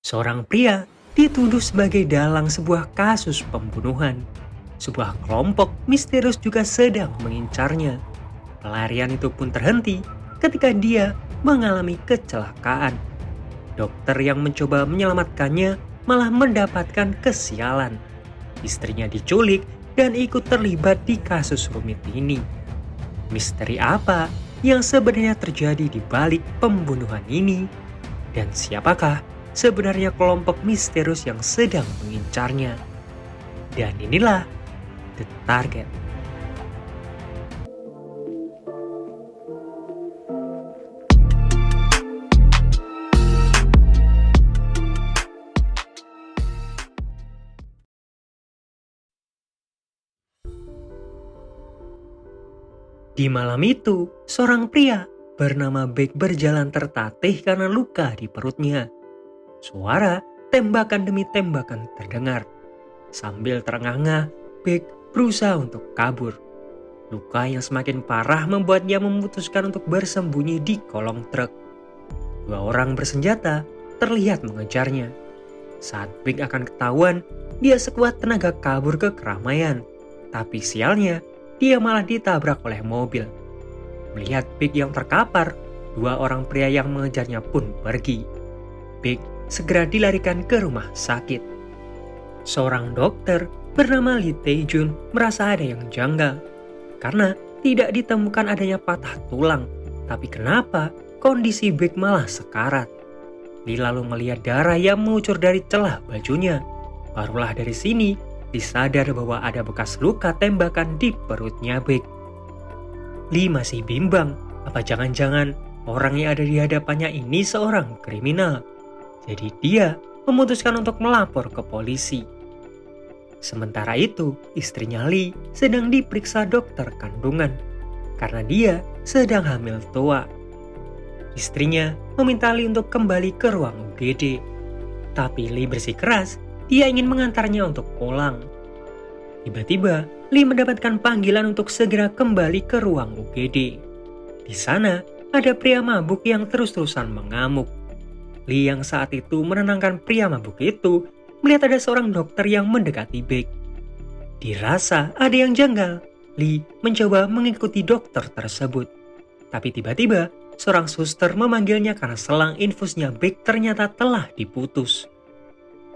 Seorang pria dituduh sebagai dalang sebuah kasus pembunuhan. Sebuah kelompok misterius juga sedang mengincarnya. Pelarian itu pun terhenti ketika dia mengalami kecelakaan. Dokter yang mencoba menyelamatkannya malah mendapatkan kesialan. Istrinya diculik dan ikut terlibat di kasus rumit ini. Misteri apa yang sebenarnya terjadi di balik pembunuhan ini? Dan siapakah sebenarnya kelompok misterius yang sedang mengincarnya? Dan inilah The Target. Di malam itu, seorang pria bernama Beck berjalan tertatih karena luka di perutnya. Suara tembakan demi tembakan terdengar. Sambil terengah-engah, Beck berusaha untuk kabur. Luka yang semakin parah membuat dia memutuskan untuk bersembunyi di kolong truk. Dua orang bersenjata terlihat mengejarnya. Saat Beck akan ketahuan, dia sekuat tenaga kabur ke keramaian. Tapi sialnya, dia malah ditabrak oleh mobil. Melihat Beck yang terkapar, dua orang pria yang mengejarnya pun pergi. Beck segera dilarikan ke rumah sakit. Seorang dokter bernama Lee Tae-jun merasa ada yang janggal. Karena tidak ditemukan adanya patah tulang, tapi kenapa kondisi Beck malah sekarat? Lee lalu melihat darah yang mengucur dari celah bajunya. Barulah dari sini disadar bahwa ada bekas luka tembakan di perutnya Beck. Lee masih bimbang, apa jangan-jangan orang yang ada di hadapannya ini seorang kriminal. Jadi dia memutuskan untuk melapor ke polisi. Sementara itu, istrinya Lee sedang diperiksa dokter kandungan karena dia sedang hamil tua. Istrinya meminta Lee untuk kembali ke ruang UGD. Tapi Lee bersikeras, dia ingin mengantarnya untuk pulang. Tiba-tiba, Lee mendapatkan panggilan untuk segera kembali ke ruang UGD. Di sana, ada pria mabuk yang terus-terusan mengamuk. Lee yang saat itu menenangkan pria mabuk itu, melihat ada seorang dokter yang mendekati Beck. Dirasa ada yang janggal, Lee mencoba mengikuti dokter tersebut. Tapi tiba-tiba, seorang suster memanggilnya karena selang infusnya Beck ternyata telah diputus.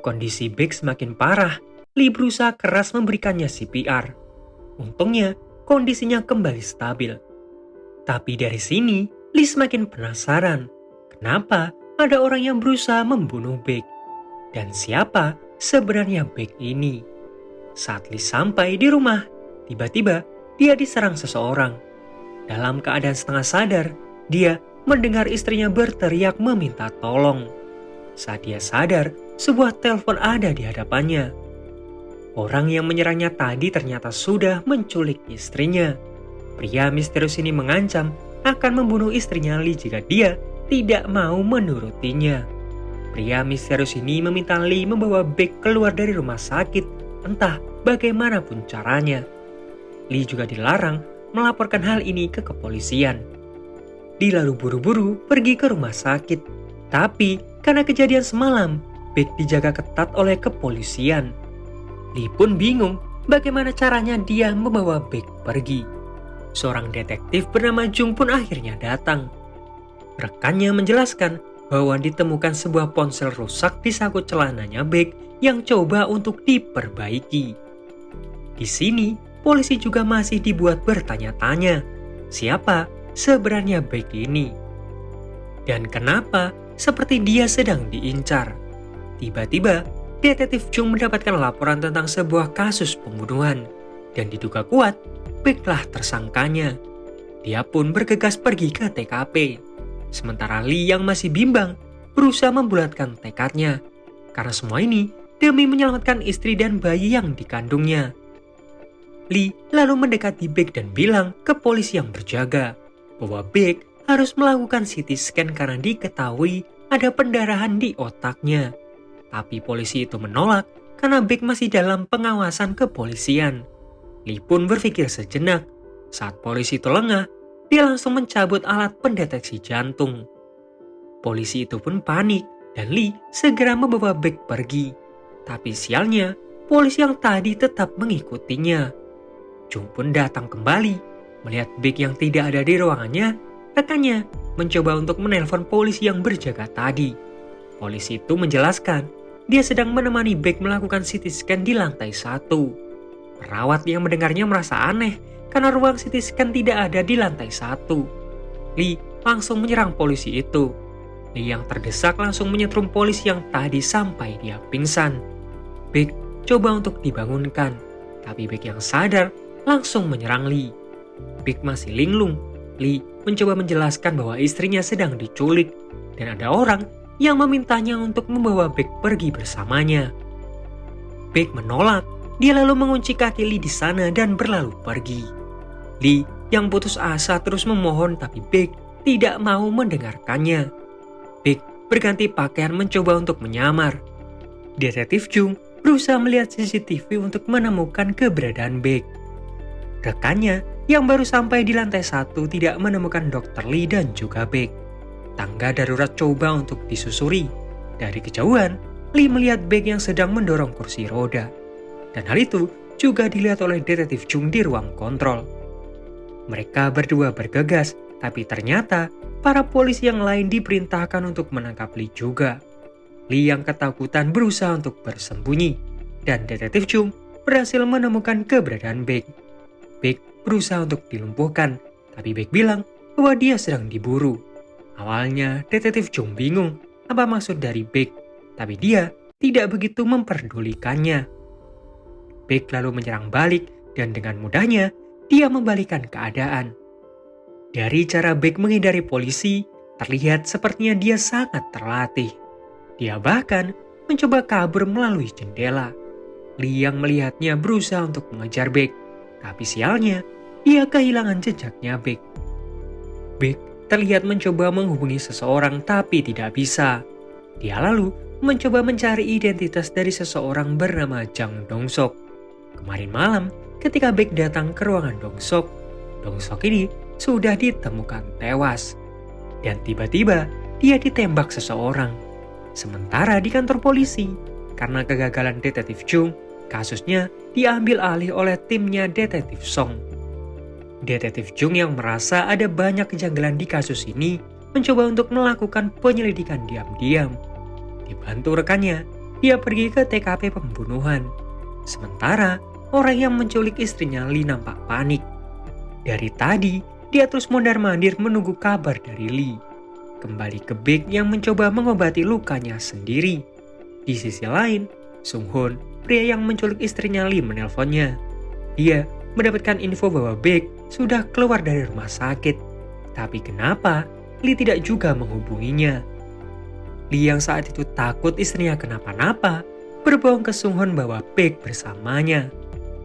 Kondisi Beck semakin parah, Lee berusaha keras memberikannya CPR. Untungnya, kondisinya kembali stabil. Tapi dari sini, Lee semakin penasaran. Kenapa ada orang yang berusaha membunuh Beck? Dan siapa sebenarnya Beck ini? Saat Lee sampai di rumah, tiba-tiba dia diserang seseorang. Dalam keadaan setengah sadar, dia mendengar istrinya berteriak meminta tolong. Saat dia sadar, sebuah telepon ada di hadapannya. Orang yang menyerangnya tadi ternyata sudah menculik istrinya. Pria misterius ini mengancam akan membunuh istrinya Lee jika dia tidak mau menurutinya. Pria misterius ini meminta Lee membawa Beck keluar dari rumah sakit, entah bagaimanapun caranya. Lee juga dilarang melaporkan hal ini ke kepolisian. Lee lalu buru-buru pergi ke rumah sakit. Tapi karena kejadian semalam, Beck dijaga ketat oleh kepolisian. Lee pun bingung bagaimana caranya dia membawa Beck pergi. Seorang detektif bernama Jung pun akhirnya datang. Rekannya menjelaskan bahwa ditemukan sebuah ponsel rusak di saku celananya Beck yang coba untuk diperbaiki. Di sini, polisi juga masih dibuat bertanya-tanya, siapa sebenarnya Beck ini? Dan kenapa seperti dia sedang diincar? Tiba-tiba, detektif Jung mendapatkan laporan tentang sebuah kasus pembunuhan. Dan diduga kuat, Becklah tersangkanya. Dia pun bergegas pergi ke TKP. Sementara Lee yang masih bimbang berusaha membulatkan tekadnya. Karena semua ini demi menyelamatkan istri dan bayi yang dikandungnya. Lee lalu mendekati Beck dan bilang ke polisi yang berjaga bahwa Beck harus melakukan CT scan karena diketahui ada pendarahan di otaknya. Tapi polisi itu menolak karena Beck masih dalam pengawasan kepolisian. Lee pun berpikir sejenak. Saat polisi itu lengah, dia langsung mencabut alat pendeteksi jantung. Polisi itu pun panik dan Lee segera membawa Baek pergi. Tapi sialnya, polisi yang tadi tetap mengikutinya. Jung pun datang kembali. Melihat Baek yang tidak ada di ruangannya, rekannya mencoba untuk menelpon polisi yang berjaga tadi. Polisi itu menjelaskan, dia sedang menemani Baek melakukan CT scan di lantai 1. Perawat yang mendengarnya merasa aneh karena ruang CT scan tidak ada di lantai 1. Lee langsung menyerang polisi itu. Lee yang terdesak langsung menyetrum polisi yang tadi sampai dia pingsan. Baek coba untuk dibangunkan, tapi Baek yang sadar langsung menyerang Lee. Baek masih linglung. Lee mencoba menjelaskan bahwa istrinya sedang diculik dan ada orang yang memintanya untuk membawa Baek pergi bersamanya. Baek menolak. Dia lalu mengunci kaki Lee di sana dan berlalu pergi. Lee yang putus asa terus memohon, tapi Baek tidak mau mendengarkannya. Baek berganti pakaian mencoba untuk menyamar. Detektif Jung berusaha melihat CCTV untuk menemukan keberadaan Baek. Rekannya yang baru sampai di lantai 1 tidak menemukan Dr. Lee dan juga Baek. Tangga darurat coba untuk disusuri. Dari kejauhan, Lee melihat Baek yang sedang mendorong kursi roda. Dan hal itu juga dilihat oleh Detektif Jung di ruang kontrol. Mereka berdua bergegas, tapi ternyata para polisi yang lain diperintahkan untuk menangkap Lee juga. Lee yang ketakutan berusaha untuk bersembunyi, dan Detektif Jung berhasil menemukan keberadaan Baek. Baek berusaha untuk dilumpuhkan, tapi Baek bilang bahwa dia sedang diburu. Awalnya Detektif Jung bingung apa maksud dari Baek, tapi dia tidak begitu memperdulikannya. Baek lalu menyerang balik dan dengan mudahnya dia membalikan keadaan. Dari cara Baek menghindari polisi, terlihat sepertinya dia sangat terlatih. Dia bahkan mencoba kabur melalui jendela. Lee yang melihatnya berusaha untuk mengejar Baek, tapi sialnya dia kehilangan jejaknya Baek. Baek terlihat mencoba menghubungi seseorang tapi tidak bisa. Dia lalu mencoba mencari identitas dari seseorang bernama Jang Dong-sok. Kemarin malam, ketika Baek datang ke ruangan Dong-sok ini sudah ditemukan tewas. Dan tiba-tiba dia ditembak seseorang. Sementara di kantor polisi, karena kegagalan Detektif Jung, kasusnya diambil alih oleh timnya Detektif Song. Detektif Jung yang merasa ada banyak kejanggalan di kasus ini mencoba untuk melakukan penyelidikan diam-diam. Dibantu rekannya, dia pergi ke TKP pembunuhan. Sementara orang yang menculik istrinya Lee nampak panik. Dari tadi, dia terus mondar-mandir menunggu kabar dari Lee. Kembali ke Baek yang mencoba mengobati lukanya sendiri. Di sisi lain, Sung Hoon, pria yang menculik istrinya Lee, menelponnya. Dia mendapatkan info bahwa Baek sudah keluar dari rumah sakit. Tapi kenapa Lee tidak juga menghubunginya? Lee yang saat itu takut istrinya kenapa-napa, berbohong ke Sung Hoon bahwa Baek bersamanya.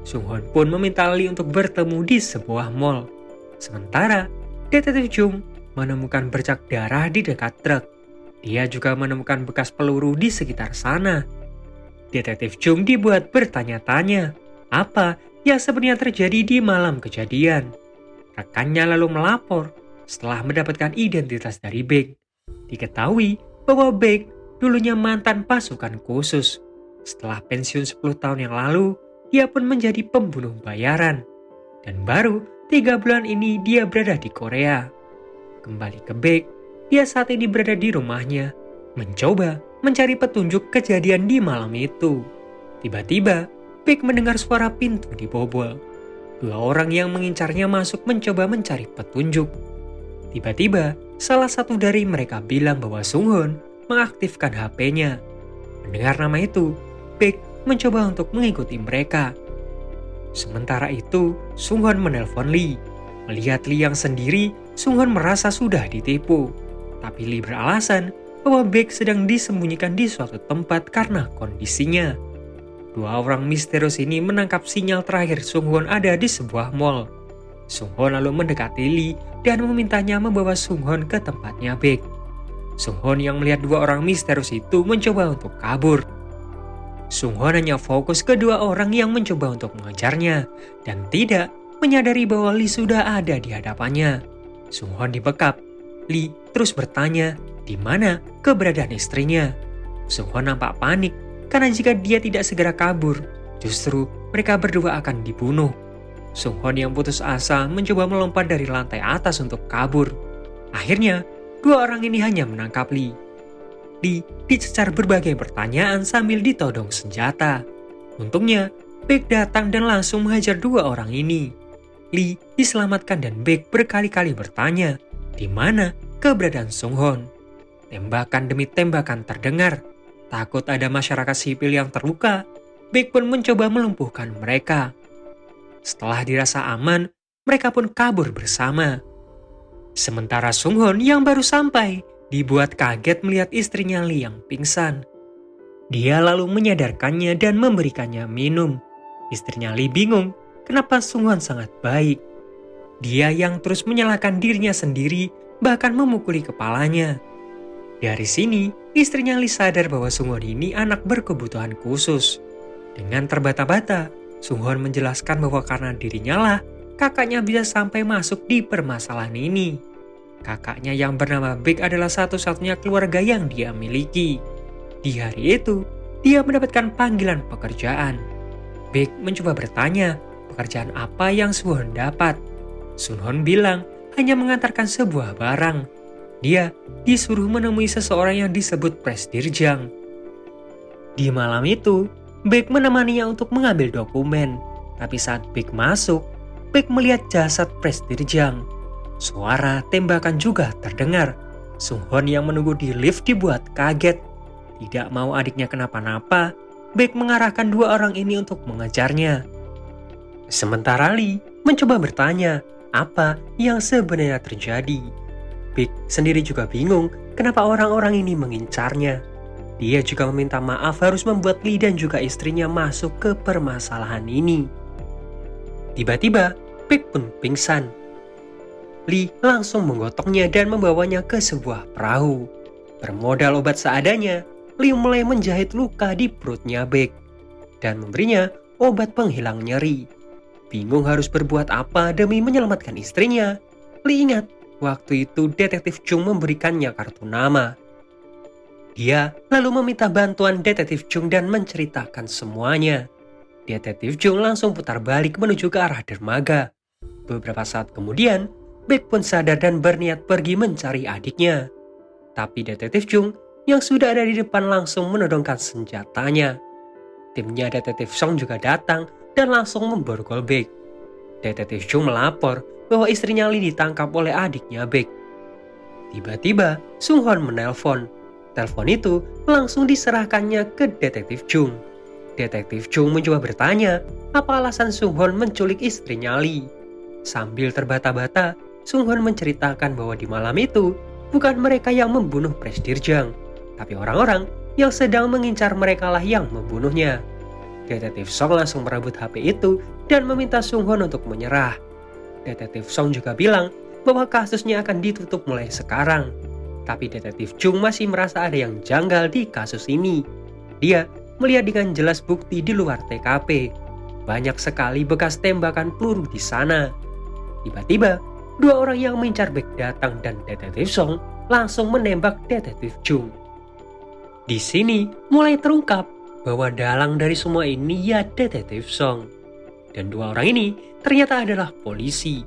Sung Hoon pun meminta Lee untuk bertemu di sebuah mall. Sementara, Detektif Jung menemukan bercak darah di dekat truk. Dia juga menemukan bekas peluru di sekitar sana. Detektif Jung dibuat bertanya-tanya, apa yang sebenarnya terjadi di malam kejadian. Rekannya lalu melapor setelah mendapatkan identitas dari Baek. Diketahui bahwa Baek dulunya mantan pasukan khusus. Setelah pensiun 10 tahun yang lalu, dia pun menjadi pembunuh bayaran. Dan baru 3 bulan ini dia berada di Korea. Kembali ke Baek, dia saat ini berada di rumahnya, mencoba mencari petunjuk kejadian di malam itu. Tiba-tiba, Baek mendengar suara pintu dibobol. 2 orang yang mengincarnya masuk mencoba mencari petunjuk. Tiba-tiba, salah satu dari mereka bilang bahwa Sung Hoon mengaktifkan HP-nya. Mendengar nama itu, Baek mencoba untuk mengikuti mereka. Sementara itu, Sung Hoon menelpon Lee. Melihat Lee yang sendiri, Sung Hoon merasa sudah ditipu. Tapi Lee beralasan bahwa Baek sedang disembunyikan di suatu tempat karena kondisinya. 2 orang misterius ini menangkap sinyal terakhir Sung Hoon ada di sebuah mall. Sung Hoon lalu mendekati Lee dan memintanya membawa Sung Hoon ke tempatnya Baek. Sung Hoon yang melihat 2 orang misterius itu mencoba untuk kabur. Sung Hoon hanya fokus ke 2 orang yang mencoba untuk mengejarnya dan tidak menyadari bahwa Lee sudah ada di hadapannya. Sung Hoon dibekap. Lee terus bertanya, di mana keberadaan istrinya. Sung Hon nampak panik karena jika dia tidak segera kabur, justru mereka berdua akan dibunuh. Sung Hon yang putus asa mencoba melompat dari lantai atas untuk kabur. Akhirnya, dua orang ini hanya menangkap Lee. Lee dicecar berbagai pertanyaan sambil ditodong senjata. Untungnya, Baek datang dan langsung menghajar dua orang ini. Lee diselamatkan dan Baek berkali-kali bertanya, di mana keberadaan Sung Hon. Tembakan demi tembakan terdengar. Takut ada masyarakat sipil yang terluka, Baek pun mencoba melumpuhkan mereka. Setelah dirasa aman, mereka pun kabur bersama. Sementara Sung Hon yang baru sampai, dibuat kaget melihat istrinya Lee yang pingsan. Dia lalu menyadarkannya dan memberikannya minum. Istrinya Lee bingung kenapa Sung Hon sangat baik. Dia yang terus menyalahkan dirinya sendiri, bahkan memukuli kepalanya. Dari sini, istrinya Lee sadar bahwa Sung Hon ini anak berkebutuhan khusus. Dengan terbata-bata, Sung Hon menjelaskan bahwa karena dirinya lah, kakaknya bisa sampai masuk di permasalahan ini. Kakaknya yang bernama Baek adalah satu-satunya keluarga yang dia miliki. Di hari itu, dia mendapatkan panggilan pekerjaan. Baek mencoba bertanya, pekerjaan apa yang Sung Hon dapat. Sung Hon bilang hanya mengantarkan sebuah barang. Dia disuruh menemui seseorang yang disebut Presdirjang. Di malam itu, Baek menemaninya untuk mengambil dokumen. Tapi saat Baek masuk, Baek melihat jasad Presdirjang. Suara tembakan juga terdengar. Sung Hon yang menunggu di lift dibuat kaget. Tidak mau adiknya kenapa-napa, Baek mengarahkan dua orang ini untuk mengejarnya. Sementara Lee mencoba bertanya apa yang sebenarnya terjadi. Baek sendiri juga bingung kenapa orang-orang ini mengincarnya. Dia juga meminta maaf harus membuat Lee dan juga istrinya masuk ke permasalahan ini. Tiba-tiba, Baek pun pingsan. Lee langsung menggotoknya dan membawanya ke sebuah perahu. Bermodal obat seadanya, Lee mulai menjahit luka di perutnya Baek dan memberinya obat penghilang nyeri. Bingung harus berbuat apa demi menyelamatkan istrinya, Lee ingat waktu itu Detektif Chung memberikannya kartu nama. Dia lalu meminta bantuan Detektif Chung dan menceritakan semuanya. Detektif Chung langsung putar balik menuju ke arah dermaga. Beberapa saat kemudian, Baek pun sadar dan berniat pergi mencari adiknya. Tapi Detektif Chung yang sudah ada di depan langsung menodongkan senjatanya. Timnya Detektif Song juga datang dan langsung memborgol Baek. Detektif Chung melapor bahwa istrinya Lee ditangkap oleh adiknya Baek. Tiba-tiba, Sung Hon menelpon. Telepon itu langsung diserahkannya ke Detektif Chung. Detektif Chung mencoba bertanya apa alasan Sung Hon menculik istrinya Lee. Sambil terbata-bata, Sung Hon menceritakan bahwa di malam itu bukan mereka yang membunuh Presdirjang, tapi orang-orang yang sedang mengincar mereka lah yang membunuhnya. Detektif Song langsung merebut HP itu dan meminta Sung Hon untuk menyerah. Detektif Song juga bilang bahwa kasusnya akan ditutup mulai sekarang. Tapi Detektif Chung masih merasa ada yang janggal di kasus ini. Dia melihat dengan jelas bukti di luar TKP. Banyak sekali bekas tembakan peluru di sana. Tiba-tiba, dua orang yang mengincar Baek datang dan Detektif Song langsung menembak Detektif Chung. Di sini mulai terungkap bahwa dalang dari semua ini ya Detektif Song. Dan dua orang ini ternyata adalah polisi.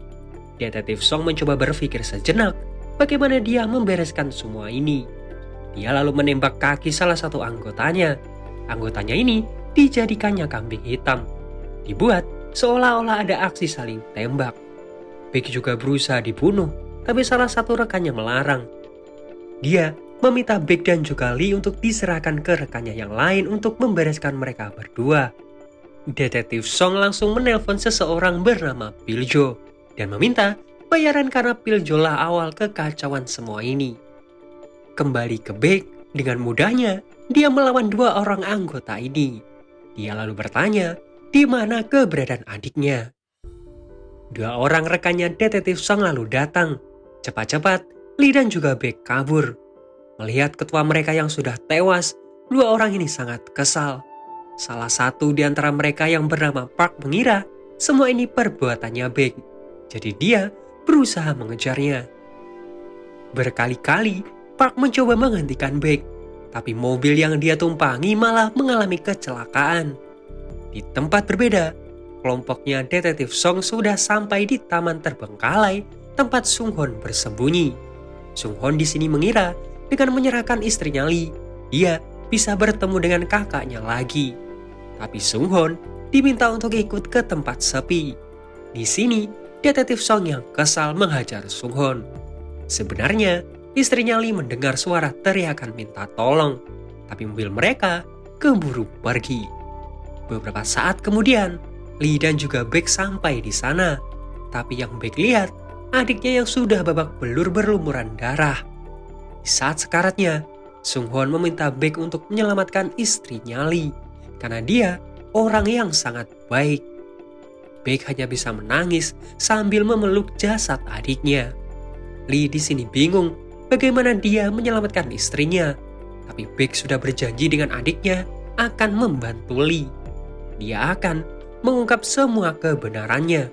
Detektif Song mencoba berpikir sejenak bagaimana dia membereskan semua ini. Dia lalu menembak kaki salah satu anggotanya. Anggotanya ini dijadikannya kambing hitam. Dibuat seolah-olah ada aksi saling tembak. Baek juga berusaha dibunuh, tapi salah satu rekannya melarang. Dia meminta Baek dan juga Lee untuk diserahkan ke rekannya yang lain untuk membereskan mereka berdua. Detektif Song langsung menelpon seseorang bernama Piljo dan meminta bayaran karena Piljo lah awal kekacauan semua ini. Kembali ke Baek, dengan mudahnya dia melawan dua orang anggota ini. Dia lalu bertanya, di mana keberadaan adiknya. Dua orang rekannya Detektif Song lalu datang. Cepat-cepat, Lee dan juga Baek kabur. Melihat ketua mereka yang sudah tewas, dua orang ini sangat kesal. Salah satu di antara mereka yang bernama Park mengira semua ini perbuatannya Baek. Jadi dia berusaha mengejarnya. Berkali-kali Park mencoba menghentikan Baek, tapi mobil yang dia tumpangi malah mengalami kecelakaan. Di tempat berbeda, kelompoknya Detektif Song sudah sampai di taman terbengkalai tempat Sung Hon bersembunyi. Sung Hon di sini mengira dengan menyerahkan istrinya Lee, dia bisa bertemu dengan kakaknya lagi. Tapi Sung Hon diminta untuk ikut ke tempat sepi. Di sini, Detektif Song yang kesal menghajar Sung Hon. Sebenarnya, istrinya Lee mendengar suara teriakan minta tolong, tapi mobil mereka keburu pergi. Beberapa saat kemudian, Lee dan juga Baek sampai di sana. Tapi yang Baek lihat, adiknya yang sudah babak belur berlumuran darah. Di saat sekaratnya, Sung Hon meminta Baek untuk menyelamatkan istrinya Lee, karena dia orang yang sangat baik. Baek hanya bisa menangis sambil memeluk jasad adiknya. Lee di sini bingung bagaimana dia menyelamatkan istrinya, tapi Baek sudah berjanji dengan adiknya akan membantu Lee. Dia akan mengungkap semua kebenarannya.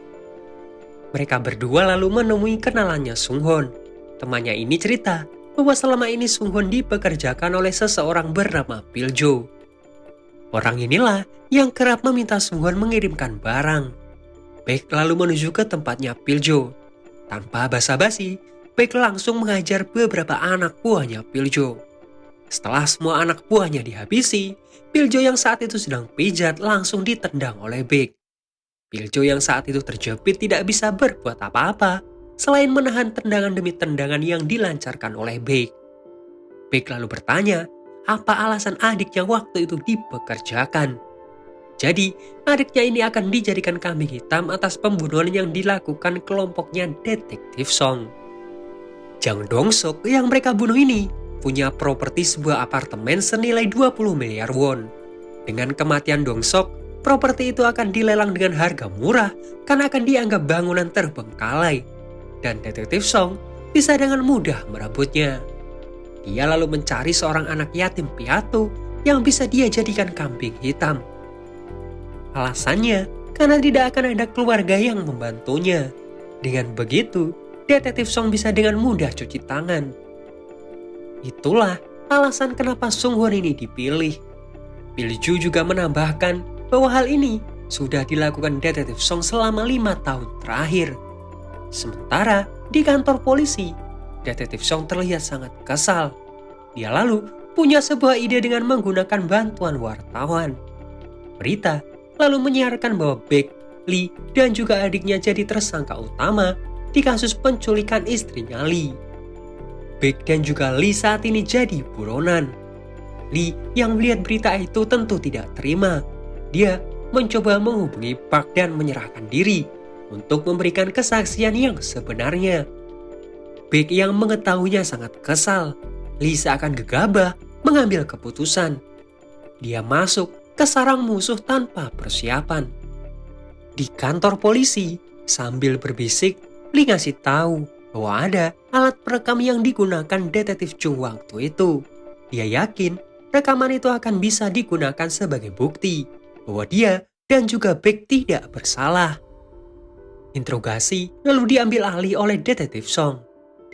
Mereka berdua lalu menemui kenalannya Sung Hon. Temannya ini cerita bahwa selama ini Sung Hon dipekerjakan oleh seseorang bernama Piljo. Orang inilah yang kerap meminta Sung Hon mengirimkan barang. Baek lalu menuju ke tempatnya Piljo. Tanpa basa-basi, Baek langsung mengajar beberapa anak buahnya Piljo. Setelah semua anak buahnya dihabisi, Piljo yang saat itu sedang pijat langsung ditendang oleh Baek. Piljo yang saat itu terjepit tidak bisa berbuat apa-apa selain menahan tendangan demi tendangan yang dilancarkan oleh Baek. Baek lalu bertanya, apa alasan adiknya waktu itu dipekerjakan. Jadi, adiknya ini akan dijadikan kambing hitam atas pembunuhan yang dilakukan kelompoknya Detektif Song. Jang Dong-sok yang mereka bunuh ini punya properti sebuah apartemen senilai 20 miliar won. Dengan kematian Dong-sok, properti itu akan dilelang dengan harga murah karena akan dianggap bangunan terbengkalai. Dan Detektif Song bisa dengan mudah merebutnya. Dia lalu mencari seorang anak yatim piatu yang bisa dia jadikan kambing hitam. Alasannya, karena tidak akan ada keluarga yang membantunya. Dengan begitu, Detektif Song bisa dengan mudah cuci tangan. Itulah alasan kenapa Sung Hon ini dipilih. Pilju juga menambahkan bahwa hal ini sudah dilakukan Detektif Song selama 5 tahun terakhir. Sementara di kantor polisi, Detektif Song terlihat sangat kesal. Dia lalu punya sebuah ide dengan menggunakan bantuan wartawan. Berita lalu menyiarkan bahwa Baek, Lee, dan juga adiknya jadi tersangka utama di kasus penculikan istrinya Lee. Baek dan juga Lee saat ini jadi buronan. Lee yang melihat berita itu tentu tidak terima. Dia mencoba menghubungi Park dan menyerahkan diri untuk memberikan kesaksian yang sebenarnya. Baek yang mengetahuinya sangat kesal. Lee seakan gegabah mengambil keputusan. Dia masuk ke sarang musuh tanpa persiapan. Di kantor polisi, sambil berbisik, Lee ngasih tahu bahwa ada alat perekam yang digunakan Detektif Chung waktu itu. Dia yakin rekaman itu akan bisa digunakan sebagai bukti bahwa dia dan juga Baek tidak bersalah. Interogasi lalu diambil alih oleh Detektif Song.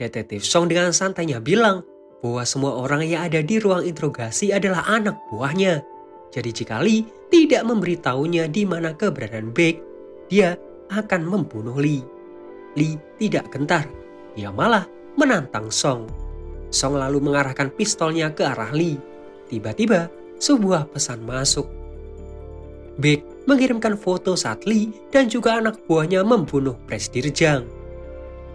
Detektif Song dengan santainya bilang bahwa semua orang yang ada di ruang interogasi adalah anak buahnya. Jadi jika Lee tidak memberitahunya di mana keberadaan Baek, dia akan membunuh Lee. Lee tidak gentar, dia malah menantang Song. Song lalu mengarahkan pistolnya ke arah Lee. Tiba-tiba, sebuah pesan masuk. Baek mengirimkan foto saat Lee dan juga anak buahnya membunuh Presidir Jang.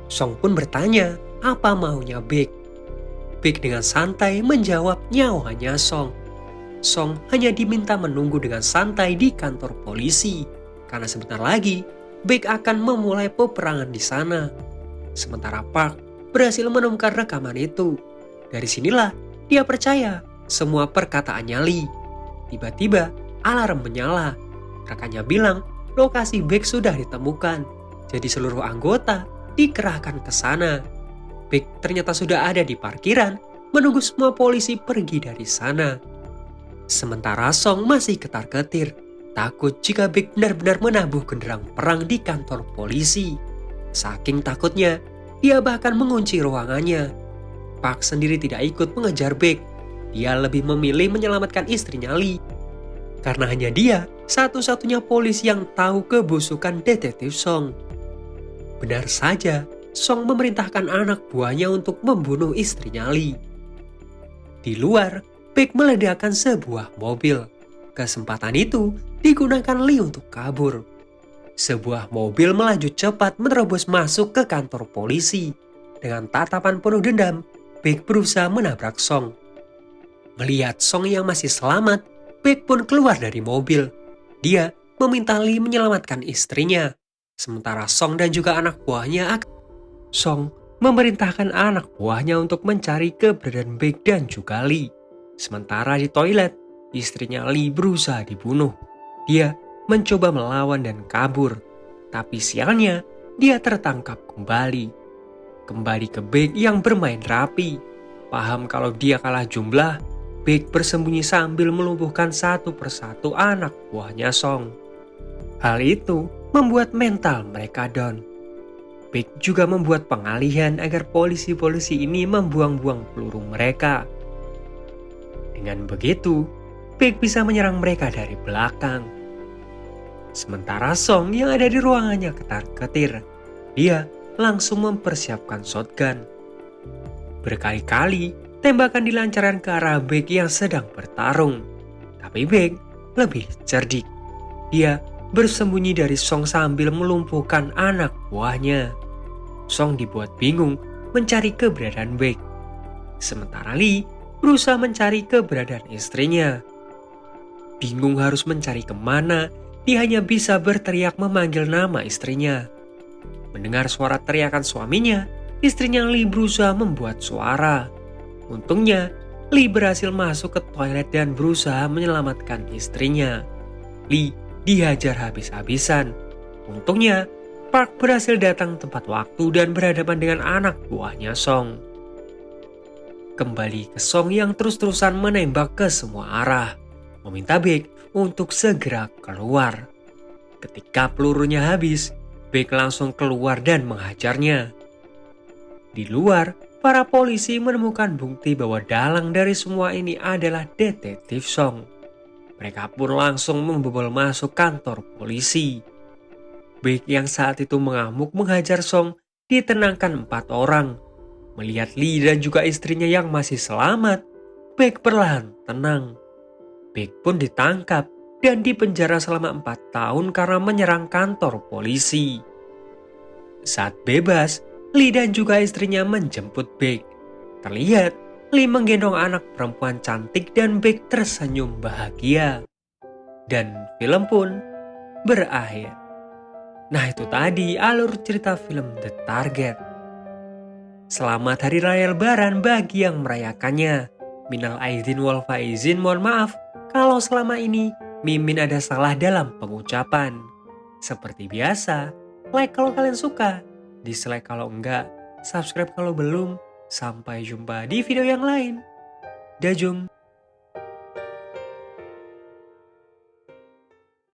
Song pun bertanya apa maunya Baek. Baek dengan santai menjawab nyawanya Song. Song hanya diminta menunggu dengan santai di kantor polisi, karena sebentar lagi Baek akan memulai peperangan di sana. Sementara Park berhasil menemukan rekaman itu. Dari sinilah dia percaya semua perkataannya Lee. Tiba-tiba alarm menyala. Rekannya bilang lokasi Baek sudah ditemukan. Jadi seluruh anggota dikerahkan ke sana. Baek ternyata sudah ada di parkiran menunggu semua polisi pergi dari sana. Sementara Song masih ketar-ketir, takut jika Baek benar-benar menabuh genderang perang di kantor polisi. Saking takutnya, dia bahkan mengunci ruangannya. Park sendiri tidak ikut mengejar Baek. Dia lebih memilih menyelamatkan istrinya Lee. Karena hanya dia satu-satunya polisi yang tahu kebusukan detektif Song. Benar saja, Song memerintahkan anak buahnya untuk membunuh istrinya Lee. Di luar, Baek meledakkan sebuah mobil. Kesempatan itu digunakan Lee untuk kabur. Sebuah mobil melaju cepat menerobos masuk ke kantor polisi. Dengan tatapan penuh dendam, Baek berusaha menabrak Song. Melihat Song yang masih selamat, Baek pun keluar dari mobil. Dia meminta Lee menyelamatkan istrinya. Sementara Song dan juga anak buahnya Song memerintahkan anak buahnya untuk mencari keberadaan Baek dan juga Lee. Sementara di toilet, istrinya Lee berusaha dibunuh. Dia mencoba melawan dan kabur. Tapi sialnya, dia tertangkap kembali. Kembali ke Baek yang bermain rapi. Paham kalau dia kalah jumlah, Baek bersembunyi sambil melumpuhkan satu persatu anak buahnya Song. Hal itu membuat mental mereka down. Baek juga membuat pengalihan agar polisi-polisi ini membuang-buang peluru mereka. Dengan begitu, Baek bisa menyerang mereka dari belakang. Sementara Song yang ada di ruangannya ketar-ketir, dia langsung mempersiapkan shotgun. Berkali-kali tembakan dilancarkan ke arah Baek yang sedang bertarung. Tapi Baek lebih cerdik. Dia bersembunyi dari Song sambil melumpuhkan anak buahnya. Song dibuat bingung mencari keberadaan Baek. Sementara Lee berusaha mencari keberadaan istrinya. Bingung harus mencari kemana, dia hanya bisa berteriak memanggil nama istrinya. Mendengar suara teriakan suaminya, istrinya Lee berusaha membuat suara. Untungnya, Lee berhasil masuk ke toilet dan berusaha menyelamatkan istrinya. Lee dihajar habis-habisan. Untungnya, Park berhasil datang tepat waktu dan berhadapan dengan anak buahnya Song. Kembali ke Song yang terus-terusan menembak ke semua arah, meminta Baek untuk segera keluar. Ketika pelurunya habis, Baek langsung keluar dan menghajarnya. Di luar, para polisi menemukan bukti bahwa dalang dari semua ini adalah detektif Song. Mereka pun langsung membobol masuk kantor polisi. Baek yang saat itu mengamuk menghajar Song ditenangkan 4 orang. Melihat Lee dan juga istrinya yang masih selamat, Baek perlahan tenang. Baek pun ditangkap dan dipenjara selama 4 tahun karena menyerang kantor polisi. Saat bebas, Lee dan juga istrinya menjemput Baek. Terlihat Lee menggendong anak perempuan cantik dan Baek tersenyum bahagia. Dan film pun berakhir. Nah, itu tadi alur cerita film The Target. Selamat Hari Raya Lebaran bagi yang merayakannya. Minal aidin wal faizin, mohon maaf kalau selama ini Mimin ada salah dalam pengucapan. Seperti biasa, like kalau kalian suka, dislike kalau enggak, subscribe kalau belum. Sampai jumpa di video yang lain. Dajung.